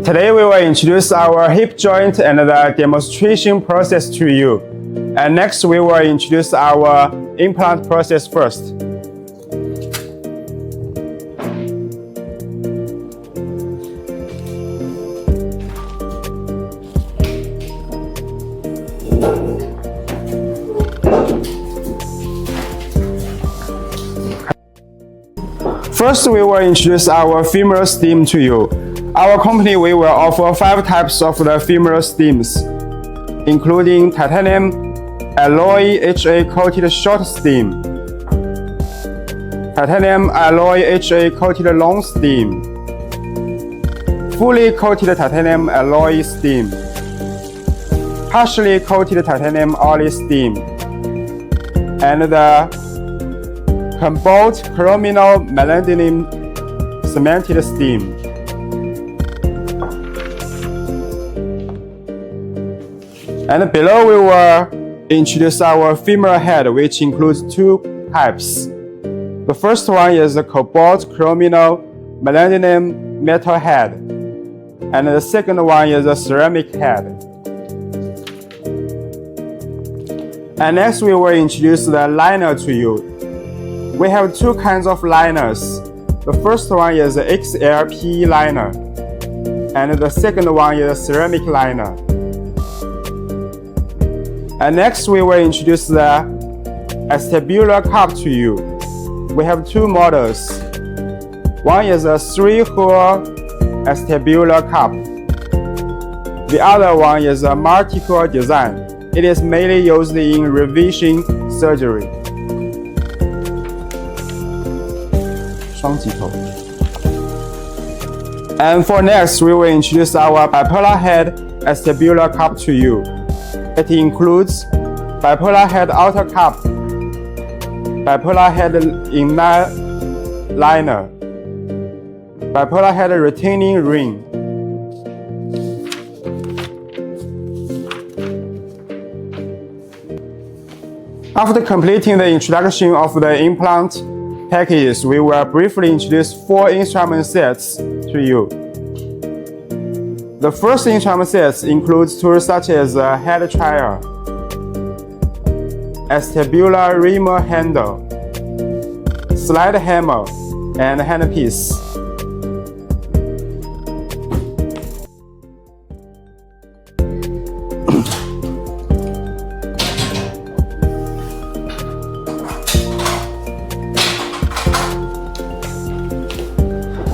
Today we will introduce our hip joint and the demonstration process to you. And next we will introduce our implant process first. First, we will introduce our femoral stem to you. Our company, we will offer 5 types of the femoral stems, including titanium alloy HA-coated short stem, titanium alloy HA-coated long stem, fully coated titanium alloy stem, partially coated titanium alloy stem, and the Cobalt chrominal molybdenum cemented stem. And below we will introduce our femoral head, which includes 2 types. The first one is the cobalt chrominal molybdenum metal head, and the second one is a ceramic head. And next we will introduce the liner to you. We have 2 kinds of liners. The first one is the XLP liner, and the second one is a ceramic liner. And next we will introduce the Acetabular cup to you. We have 2 models. One is a 3-hole Acetabular cup. The other one is a multi-hole design. It is mainly used in revision surgery. And for next, we will introduce our bipolar head acetabular cup to you. It includes bipolar head outer cup, bipolar head inner liner, bipolar head retaining ring. After completing the introduction of the implant packages, we will briefly introduce 4 instrument sets to you. The first instrument set includes tools such as a head trial, acetabular reamer handle, slide hammer, and handpiece.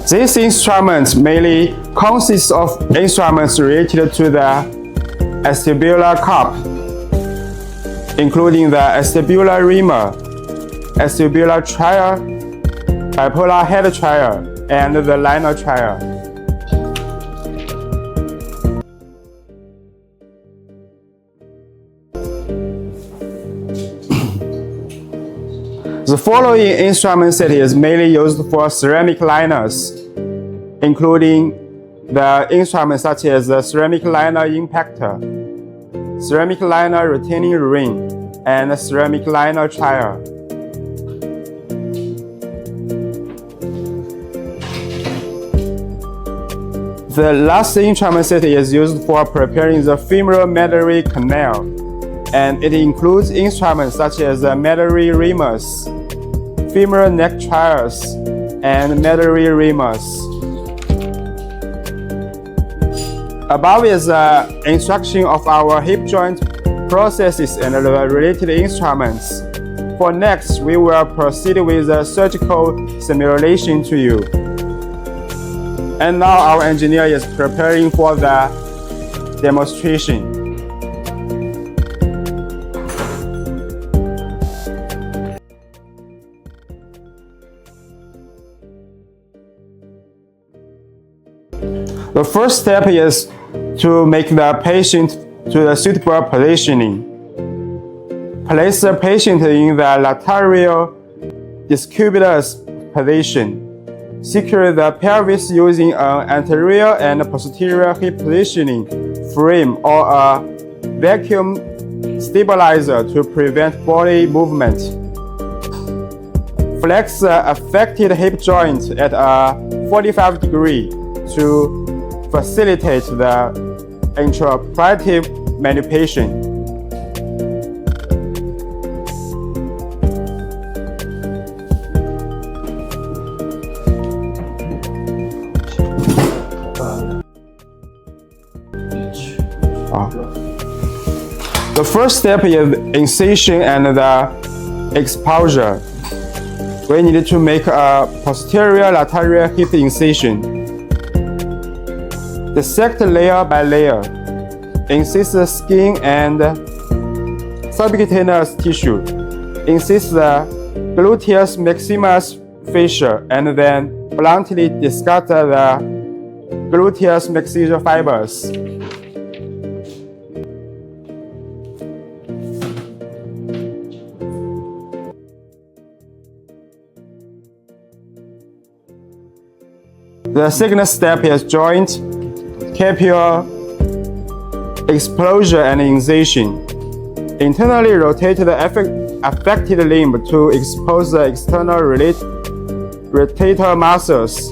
This instrument mainly consists of instruments related to the acetabular cup, including the acetabular reamer, acetabular trial, bipolar head trial, and the liner trial. The following instrument set is mainly used for ceramic liners, including the instruments such as the ceramic liner impactor, ceramic liner retaining ring, and ceramic liner trial. The last instrument set is used for preparing the femoral medullary canal, and it includes instruments such as the medullary reamers, femoral neck trials, and medullary reamers. Above is the instruction of our hip joint processes and the related instruments. For next, we will proceed with the surgical simulation to you. And now our engineer is preparing for the demonstration. The first step is to make the patient to the suitable positioning. Place the patient in the lateral discubitus position. Secure the pelvis using an anterior and posterior hip positioning frame or a vacuum stabilizer to prevent body movement. Flex the affected hip joint at a 45 degree to facilitate the intraoperative manipulation. The first step is incision and the exposure. We need to make a posterior lateral hip incision. Dissect layer by layer. Incise the skin and subcutaneous tissue. Incise the gluteus maximus fascia and then bluntly discard the gluteus maximus fibers. The second step is joint capsule explosion and incision. Internally rotate the affected limb to expose the external rotator muscles,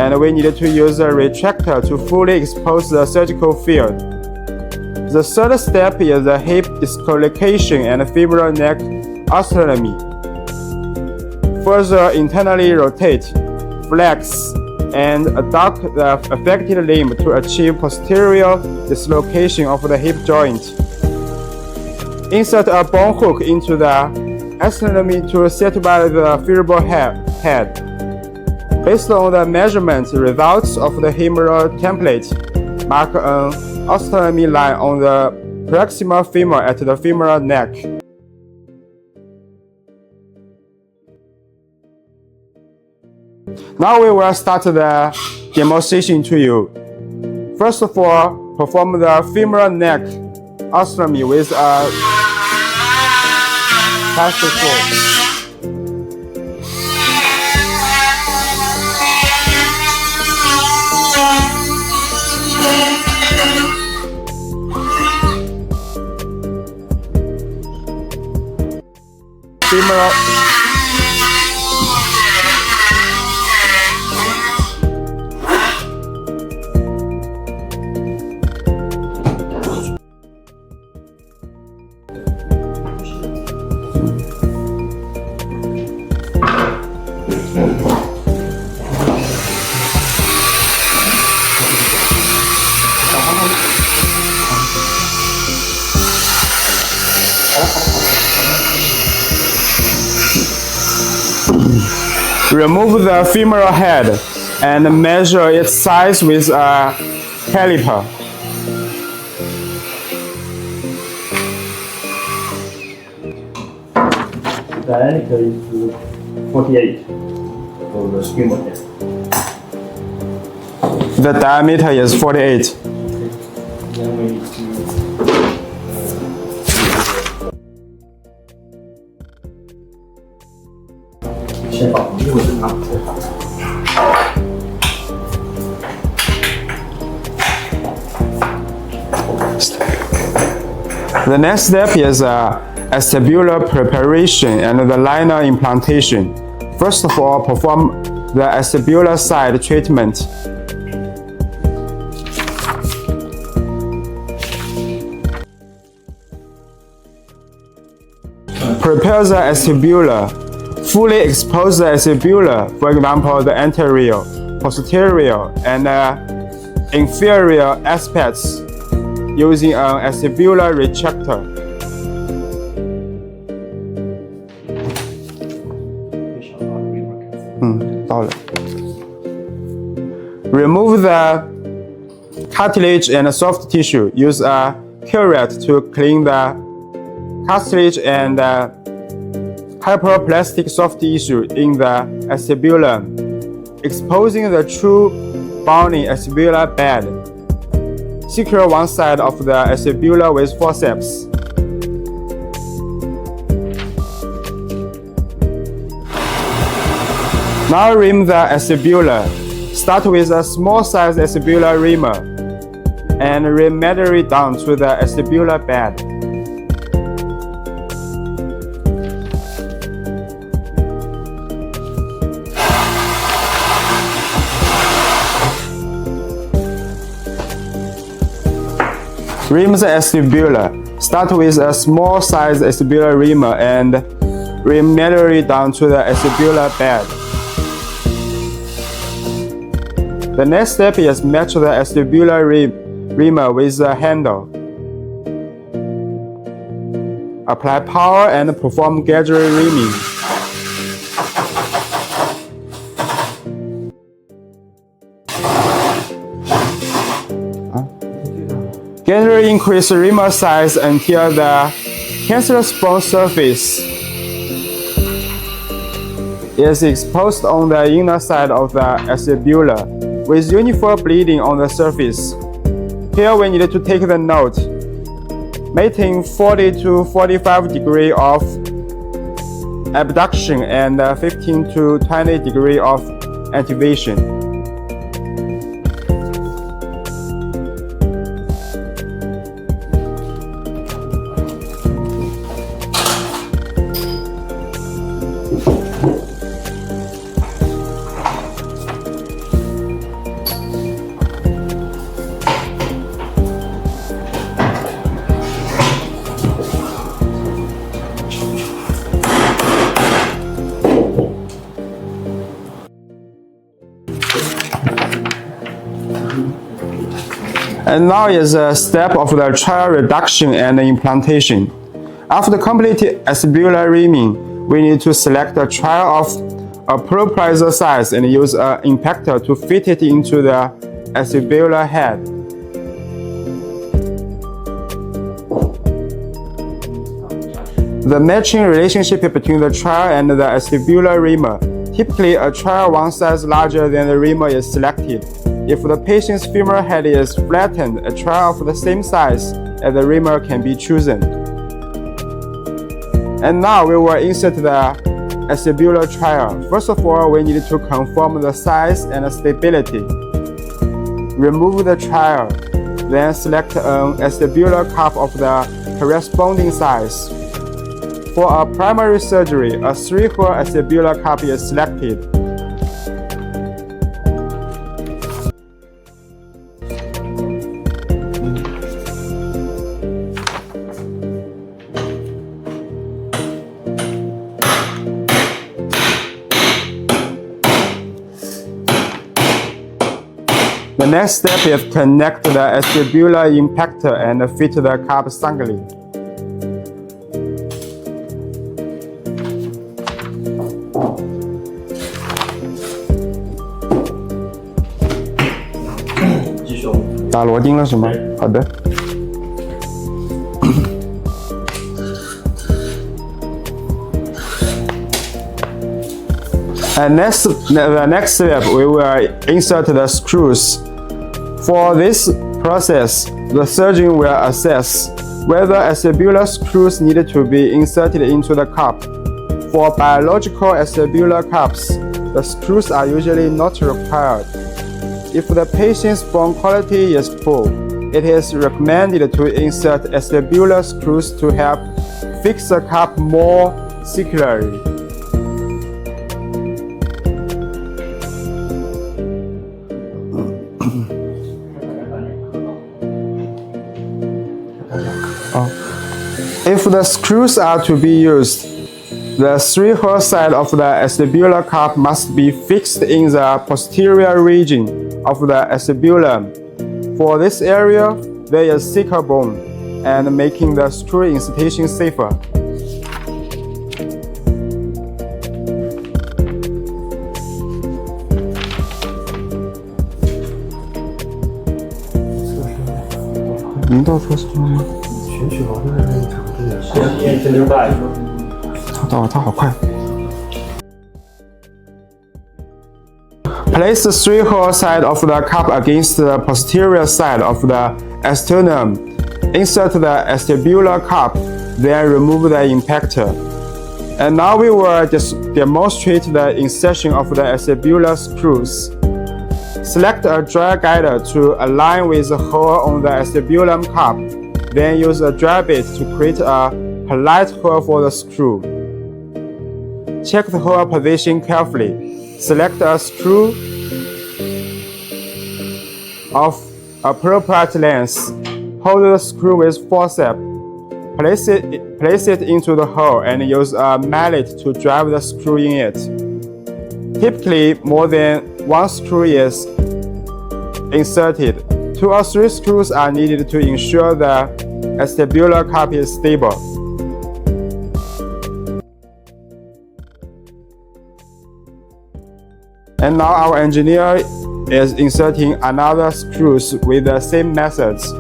and we need to use a retractor to fully expose the surgical field. The third step is the hip dislocation and femoral neck osteotomy. Further internally rotate, flex, and adduct the affected limb to achieve posterior dislocation of the hip joint. Insert a bone hook into the osteotomy to acetabular the vertebral head. Based on the measurement results of the femoral template, mark an osteotomy line on the proximal femur at the femoral neck. Now we will start the demonstration to you. First of all, perform the femoral neck osteotomy with a plastic fork. Femoral Remove the femoral head and measure its size with a caliper. Diameter is 48 for the femoral head. The diameter is 48. Then we need to先放这个正常再放。The next step is acetabular preparation and the liner implantation. First of all, perform the acetabular side treatment. Prepare the acetabular. Fully expose the acetabular, for example, the anterior, posterior, and inferior aspects using an acetabular retractor. Remove the cartilage and soft tissue. Use a curette to clean the cartilage and hyperplastic soft tissue in the acetabular, exposing the true bony acetabular bed. Secure one side of the acetabular with forceps. Now rim the acetabular. Start with a small size acetabular reamer and rim medially down to the acetabular bed. Rims acetabular. Start with a small size acetabular rim and rim manually down to the acetabular bed. The next step is match the acetabular rim with the handle. Apply power and perform gradual rimming. Gradually increase rim size until the cancellous bone surface is exposed on the inner side of the acetabular, with uniform bleeding on the surface. Here we need to take the note, maintain 40 to 45 degrees of abduction and 15 to 20 degrees of activation. And now is a step of the trial reduction and implantation. After completing acetabular rimming, we need to select a trial of appropriate size and use an impactor to fit it into the acetabular head. The matching relationship between the trial and the acetabular rim. Typically, a trial one size larger than the rim is selected. If the patient's femoral head is flattened, a trial of the same size as the rim can be chosen. And now we will insert the acetabular trial. First of all, we need to confirm the size and stability. Remove the trial, then select an acetabular cup of the corresponding size. For a primary surgery, a 3-hole acetabular cup is selected. The next step is connect the acetabular impactor and fit the cup snugly.打螺钉了是吗？好的。And the next step, we will insert the screws. For this process, the surgeon will assess whether acetabular screws need to be inserted into the cup. For biological acetabular cups, the screws are usually not required. If the patient's bone quality is poor, it is recommended to insert acetabular screws to help fix the cup more securely. If the screws are to be used, the 3-hole side of the acetabular cup must be fixed in the posterior region of the acetabulum. For this area, there is thicker bone, and making the screw insertion safer.您到测试了吗？选取毛病的那个长度也是验证6代。它好快。Place the 3-hole side of the cup against the posterior side of the sternum. Insert the acetabular cup, then remove the impactor. And now we will demonstrate the insertion of the acetabular screws. Select a dry guide to align with the hole on the acetabulum cup. Then use a dry bit to create a polite hole for the screw. Check the hole position carefully. Select a screw of appropriate length. hold the screw with forceps. Place it into the hole and use a mallet to drive the screw in it. Typically, more than one screw is inserted. 2 or 3 screws are needed to ensure the acetabular cup is stable. And now our engineer is inserting another screws with the same methods.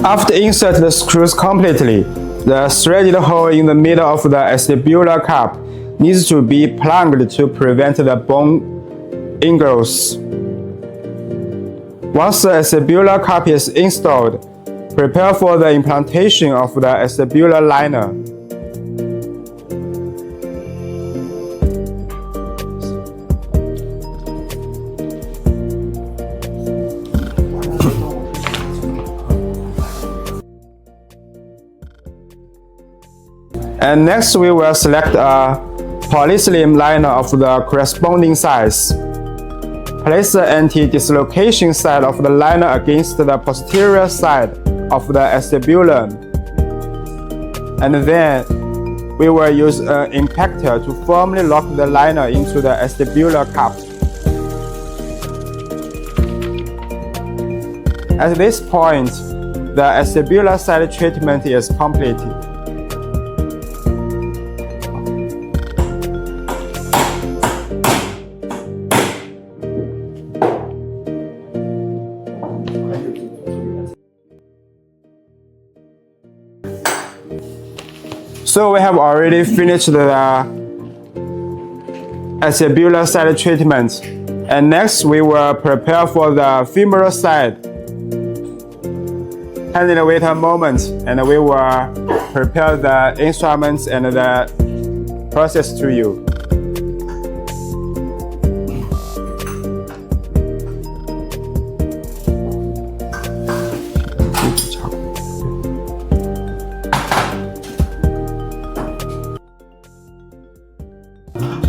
After insert the screws completely, the threaded hole in the middle of the acetabular cup needs to be plugged to prevent the bone ingrowth. Once the acetabular cup is installed, prepare for the implantation of the acetabular liner. And next we will select a polyslim liner of the corresponding size. Place the anti-dislocation side of the liner against the posterior side of the acetabular. And then we will use an impactor to firmly lock the liner into the acetabular cup. At this point, the acetabular side treatment is completed. So we have already finished the acetabular side treatment, and next we will prepare for the femoral side. Kindly wait a moment, and we will prepare the instruments and the process to you.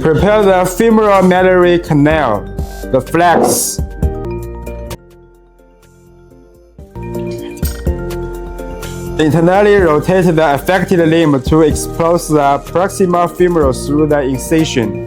Prepare the femoral medullary canal, the flex. Internally rotate the affected limb to expose the proximal femoral through the incision.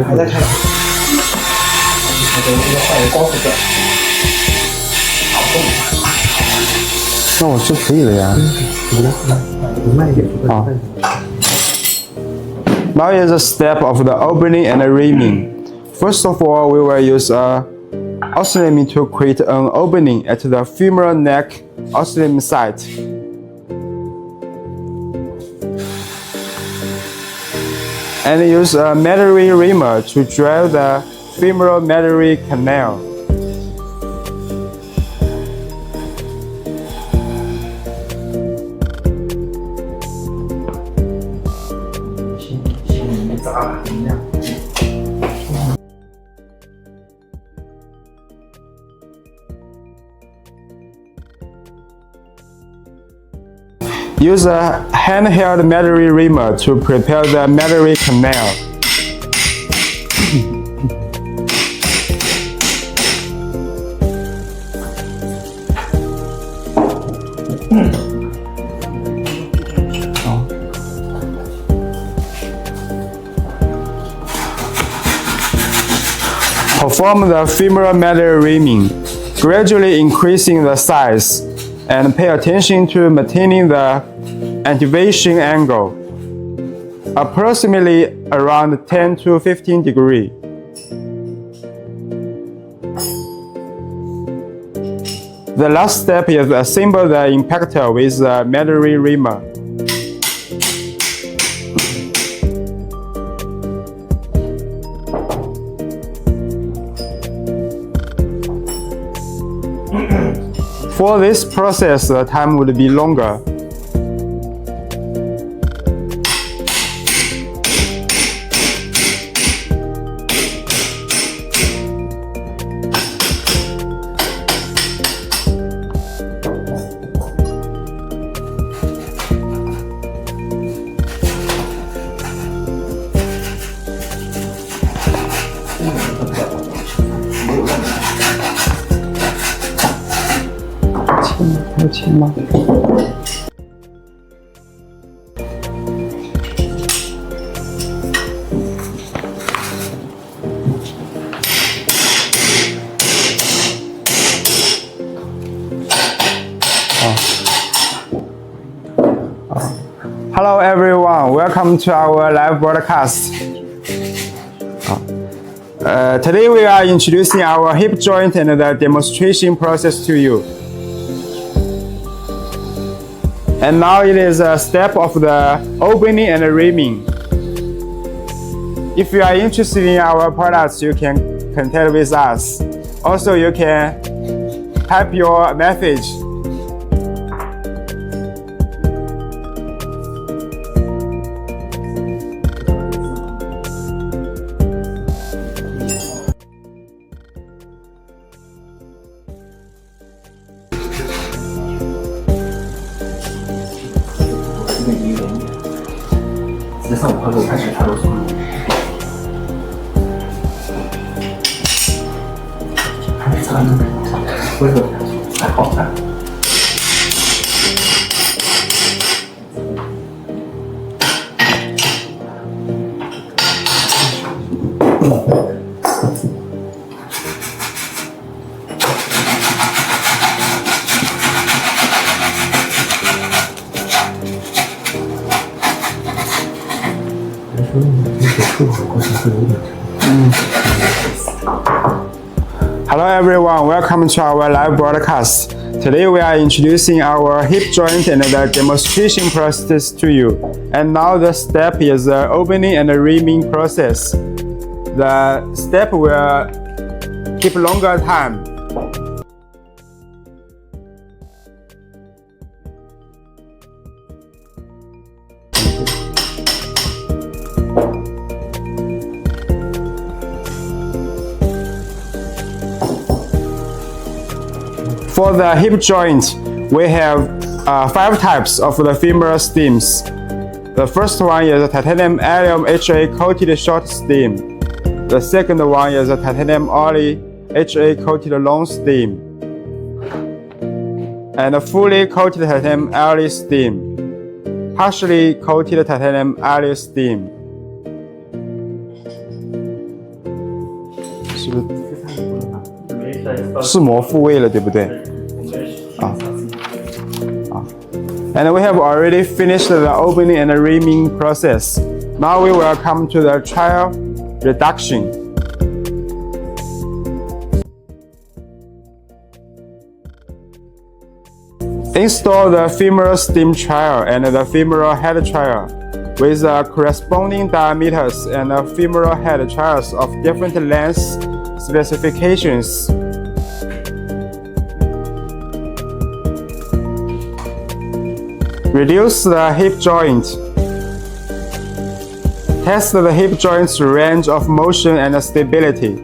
还在看，这个换一个光伏线，好动。那我是可以的呀。你慢一点。好。Now is the step of the opening and reaming. First of all, we will use a oscillum to create an opening at the femoral neck oscillum site. And use a medullary reamer to drive the femoral medullary canal. Use a handheld medullary reamer to prepare the medullary canal. Perform the femoral medullary reaming, gradually increasing the size, and pay attention to maintaining the activation angle, approximately around 10 to 15 degrees. The last step is assemble the impactor with the medullary reamer. For this process, the time would be longer. Hello everyone, welcome to our live broadcast. Today we are introducing our hip joint and the demonstration process to you. And now it is a step of the opening and reaming. If you are interested in our products, you can contact with us. Also, you can type your message. Hello everyone, welcome to our live broadcast. Today we are introducing our hip joint and the demonstration process to you. And now the step is the opening and the reaming process. The step will keep longer time. For the hip joint, we have 5 types of the femoral stems. The first one is a titanium allium HA coated short stem. The second one is a titanium alloy HA coated long stem. And a fully coated titanium alloy stem. Partially coated titanium alloy stem. 是膜复位了，对不对？ And we have already finished the opening and reaming process. Now we will come to the trial reduction. Install the femoral stem trial and the femoral head trial with the corresponding diameters and the femoral head trials of different lengths specifications. Reduce the hip joint. Test the hip joint's range of motion and stability.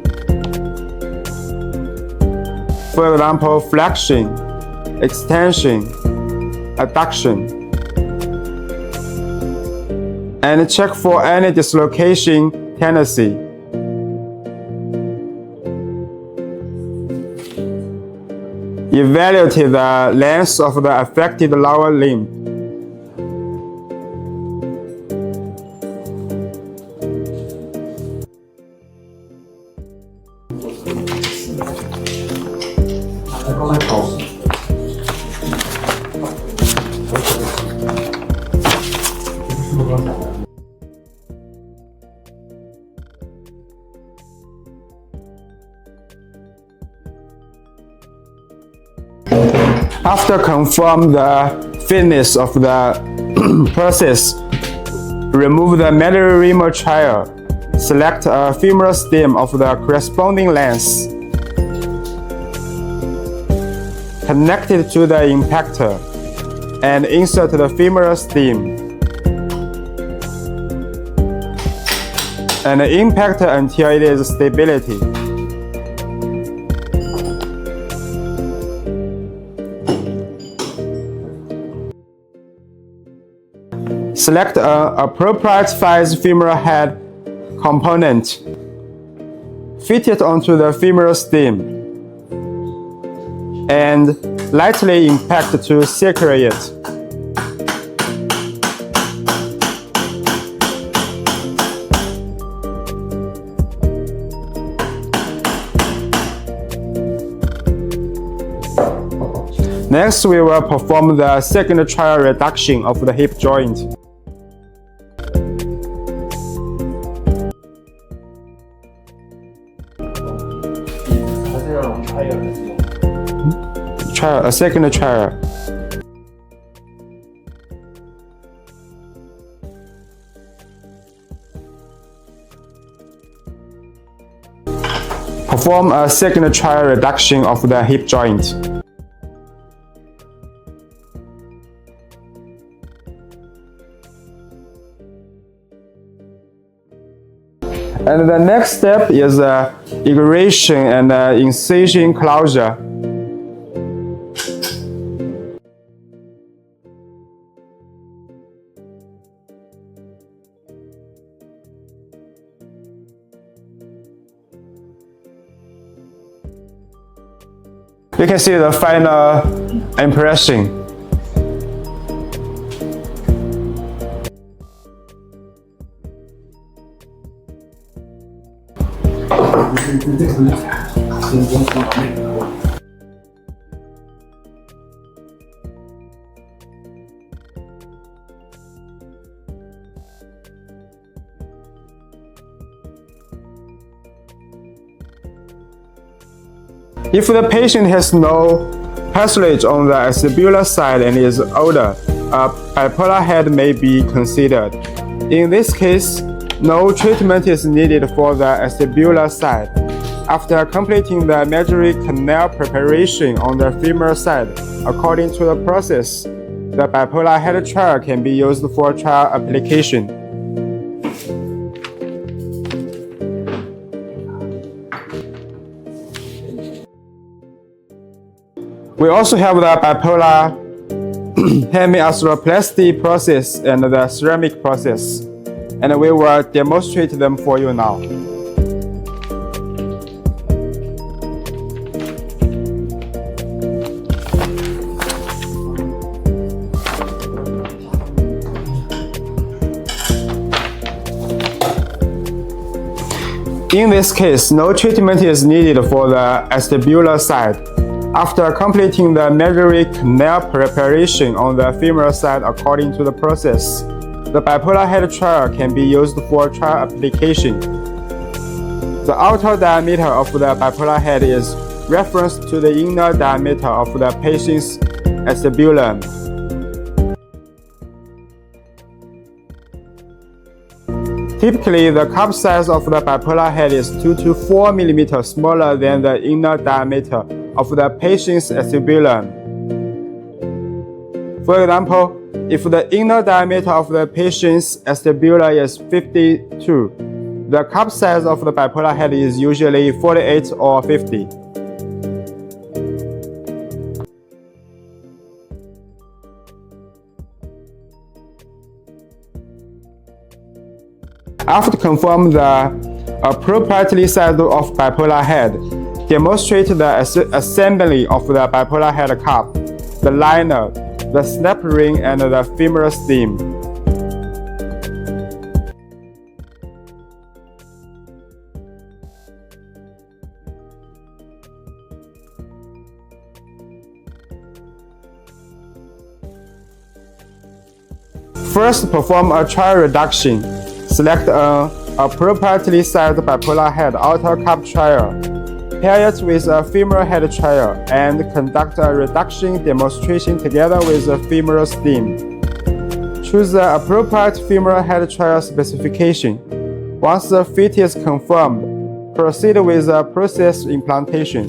For example, flexion, extension, adduction. and check for any dislocation tendency. Evaluate the length of the affected lower limb. After confirm the fitness of the prosthesis, remove the medullary trial. Select a femoral stem of the corresponding length. Connect it to the impactor and insert the femoral stem. And impact until it is stability. Select an appropriate size femoral head component. Fit it onto the femoral stem and lightly impact to secure it. Next, we will perform the second trial reduction of the hip joint. A second trial. Perform a second trial reduction of the hip joint. And the next step is irrigation and incision closure. You can see the final impression. If the patient has no cartilage on the acetabular side and is older, a bipolar head may be considered. In this case, no treatment is needed for the acetabular side. After completing the medullary canal preparation on the femoral side, according to the process, the bipolar head trial can be used for trial application. We also have the bipolar hemi-arthroplasty process and the ceramic process, and we will demonstrate them for you now. In this case, no treatment is needed for the acetabular side. After completing the medullary canal preparation on the femoral side according to the process, the bipolar head trial can be used for trial application. The outer diameter of the bipolar head is referenced to the inner diameter of the patient's acetabulum. Typically, the cup size of the bipolar head is 2 to 4 mm smaller than the inner diameter of the patient's acetabulum. For example, if the inner diameter of the patient's acetabula is 52, the cup size of the bipolar head is usually 48 or 50. After confirm the appropriately size of bipolar head, demonstrate the assembly of the bipolar head cup, the liner, the snap ring, and the femoral stem. First, perform a trial reduction. Select an appropriately sized bipolar head outer cup trial. Pair it with a femoral head trial and conduct a reduction demonstration together with a femoral stem. Choose the appropriate femoral head trial specification. Once the fit is confirmed, proceed with the prosthesis implantation.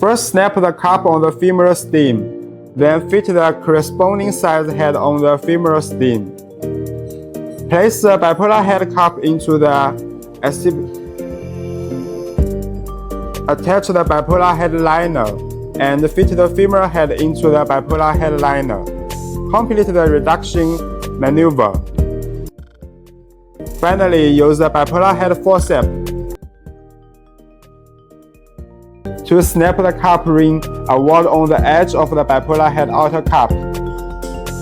First, snap the cup on the femoral stem. Then fit the corresponding size head on the femoral stem. Place the bipolar head cup into the attach the bipolar head liner and fit the femoral head into the bipolar head liner. Complete the reduction maneuver. Finally, use the bipolar head forceps to snap the cup ring outward on the edge of the bipolar head outer cup.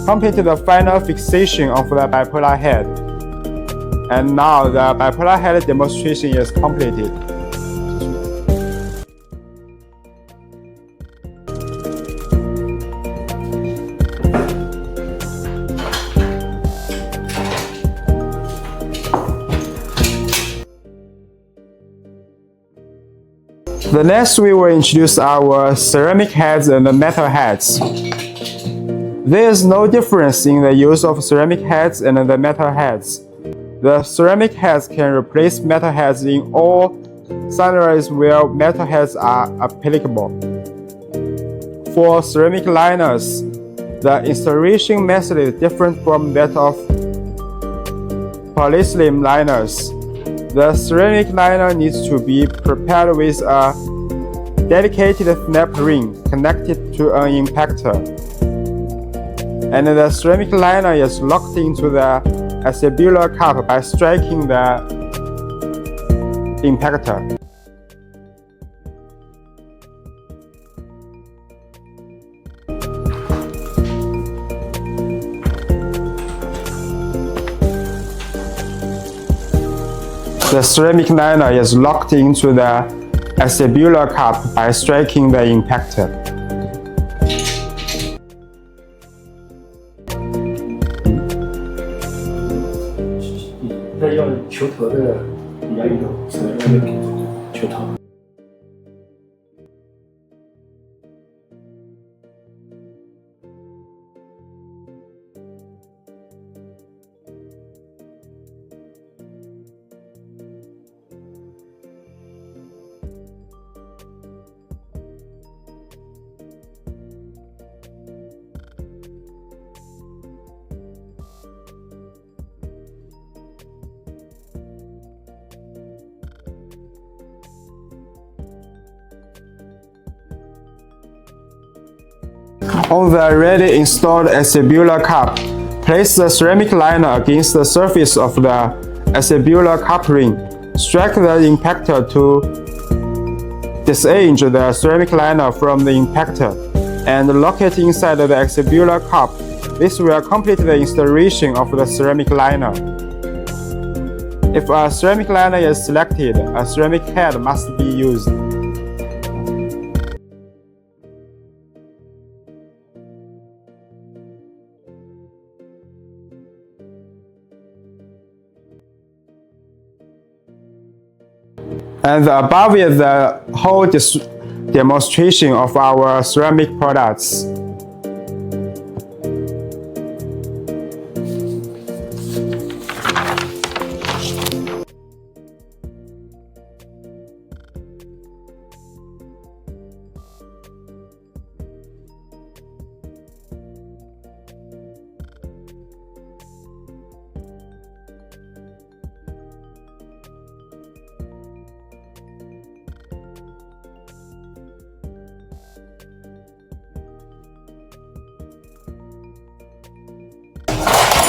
Complete the final fixation of the bipolar head. And now the bipolar head demonstration is completed. The next we will introduce our ceramic heads and the metal heads. There is no difference in the use of ceramic heads and the metal heads. The ceramic heads can replace metal heads in all scenarios where metal heads are applicable. For ceramic liners, the installation method is different from that of polysilicon liners. The ceramic liner needs to be prepared with a dedicated snap ring connected to an impactor. And the ceramic liner is locked into the acetabular cup by striking the impactor. The ceramic liner is locked into the acetabular cup by striking the impactor. 在要球头的比较运动，所以要给球头。On the already installed acetabular cup, place the ceramic liner against the surface of the acetabular cup ring. Strike the impactor to disengage the ceramic liner from the impactor and lock it inside the acetabular cup. This will complete the installation of the ceramic liner. If a ceramic liner is selected, a ceramic head must be used. And above is the whole demonstration of our ceramic products.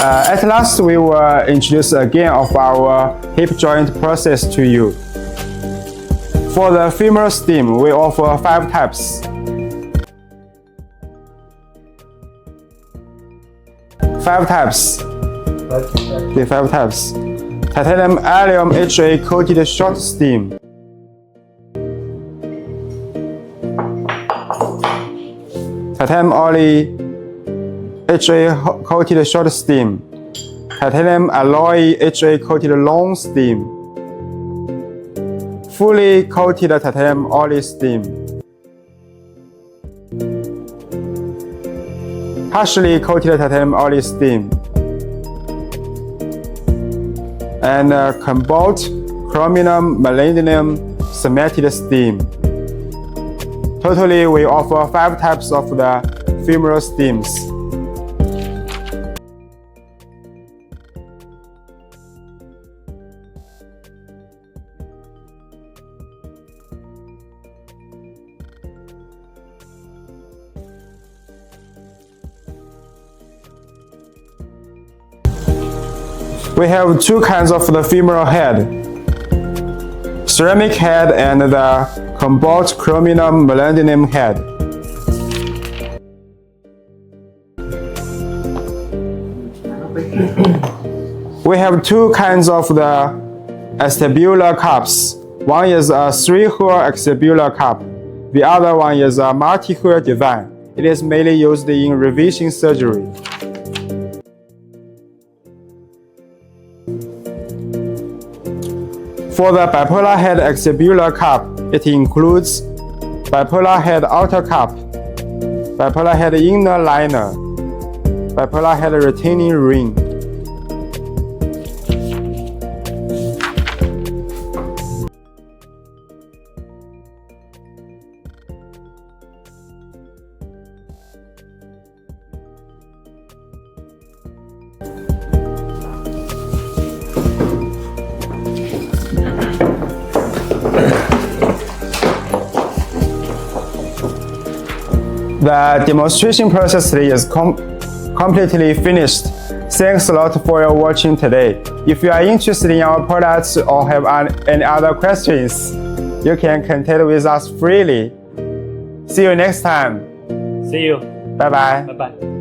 At last, we will introduce again of our hip joint process to you. For the femoral stem, we offer 5 types. 5 types. Okay, 5 types. Titanium allium HA coated short stem. Titanium alloy HA coated short stem. Titanium alloy HA coated long stem. Fully coated titanium alloy stem. Partially coated titanium alloy stem. And cobalt chromium molybdenum cemented stem. Totally, we offer 5 types of the femoral stems. We have 2 kinds of the femoral head, ceramic head and the cobalt chromium molybdenum head. We have 2 kinds of the acetabular cups. One is a 3-hole acetabular cup. The other one is a multi-hole design. It is mainly used in revision surgery. For the bipolar head acetabular cup, it includes bipolar head outer cup, bipolar head inner liner, bipolar head retaining ring. The demonstration process today is completely finished. Thanks a lot for your watching today. If you are interested in our products or have any other questions, you can contact with us freely. See you next time. See you. Bye bye. Bye bye.